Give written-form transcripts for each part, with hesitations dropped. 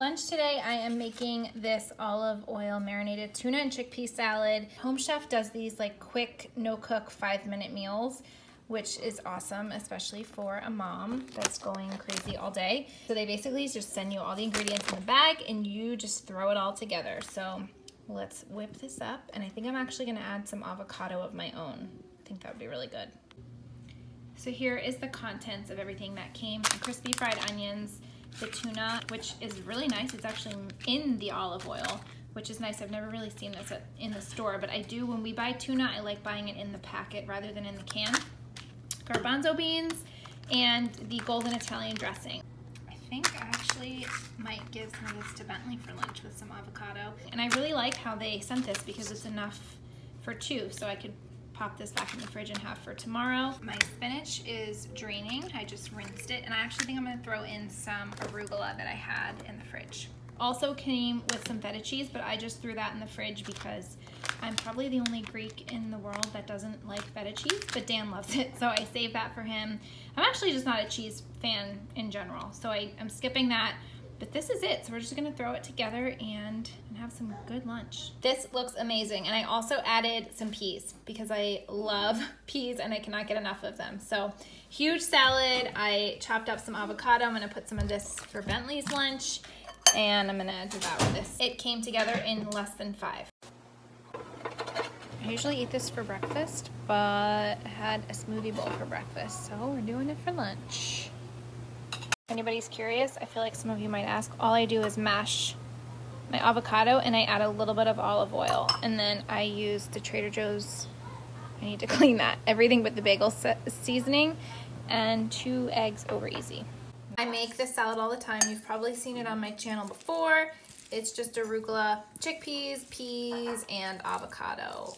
Lunch today, I am making this olive oil marinated tuna and chickpea salad. Home Chef does these like quick, no-cook 5-minute meals, which is awesome, especially for a mom that's going crazy all day. So they basically just send you all the ingredients in the bag and you just throw it all together. So let's whip this up. And I think I'm actually gonna add some avocado of my own. I think that would be really good. So here is the contents of everything that came: crispy fried onions, the tuna, which is really nice. It's actually in the olive oil, which is nice. I've never really seen this in the store, but I do. When we buy tuna, I like buying it in the packet rather than in the can. Garbanzo beans and the golden Italian dressing. I think I actually might give some of this to Bentley for lunch with some avocado. And I really like how they sent this because it's enough for 2, so I could pop this back in the fridge and have for tomorrow. My spinach is draining. I just rinsed it, and I actually think I'm gonna throw in some arugula that I had in the fridge. Also came with some feta cheese, but I just threw that in the fridge because I'm probably the only Greek in the world that doesn't like feta cheese, but Dan loves it, so I saved that for him. I'm actually just not a cheese fan in general, so I'm skipping that. But this is it, so we're just gonna throw it together and have some good lunch. This looks amazing, and I also added some peas because I love peas and I cannot get enough of them. So huge salad. I chopped up some avocado. I'm gonna put some of this for Bentley's lunch, and I'm gonna devour this. It came together in less than 5. I usually eat this for breakfast, but I had a smoothie bowl for breakfast, so we're doing it for lunch. If anybody's curious, I feel like some of you might ask, all I do is mash my avocado and I add a little bit of olive oil, and then I use the Trader Joe's, I need to clean that, everything but the bagel seasoning, and 2 eggs over easy. I make this salad all the time. You've probably seen it on my channel before. It's just arugula, chickpeas, peas, and avocado.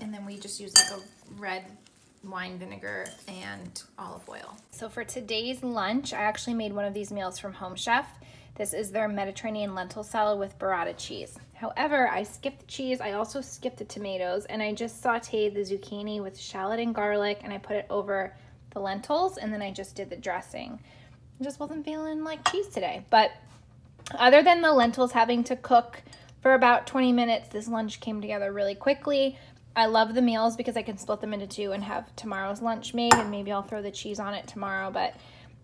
And then we just use like a red wine vinegar and olive oil. So for today's lunch, I actually made one of these meals from Home Chef. This is their Mediterranean lentil salad with burrata cheese. However, I skipped the cheese. I also skipped the tomatoes, and I just sauteed the zucchini with shallot and garlic, and I put it over the lentils, and then I just did the dressing. I just wasn't feeling like cheese today. But other than the lentils having to cook for about 20 minutes, this lunch came together really quickly. I love the meals because I can split them into 2 and have tomorrow's lunch made, and maybe I'll throw the cheese on it tomorrow, but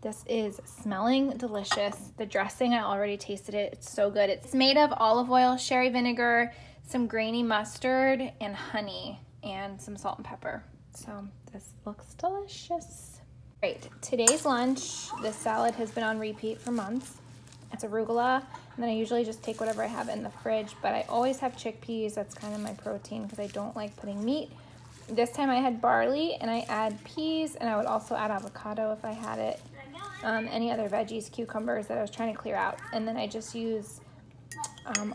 this is smelling delicious. The dressing, I already tasted it. It's so good. It's made of olive oil, sherry vinegar, some grainy mustard, and honey, and some salt and pepper. So this looks delicious. Great. Today's lunch, this salad has been on repeat for months. It's arugula, and then I usually just take whatever I have in the fridge, but I always have chickpeas. That's kind of my protein because I don't like putting meat. This time I had barley, and I add peas, and I would also add avocado if I had it. Any other veggies, cucumbers that I was trying to clear out. And then I just use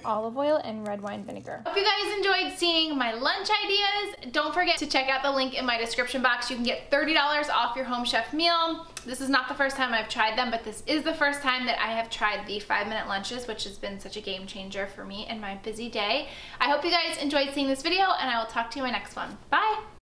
olive oil and red wine vinegar. Hope you guys enjoyed seeing my lunch ideas. Don't forget to check out the link in my description box. You can get $30 off your Home Chef meal. This is not the first time I've tried them, but this is the first time that I have tried the 5-minute lunches, which has been such a game changer for me in my busy day. I hope you guys enjoyed seeing this video, and I will talk to you in my next one. Bye!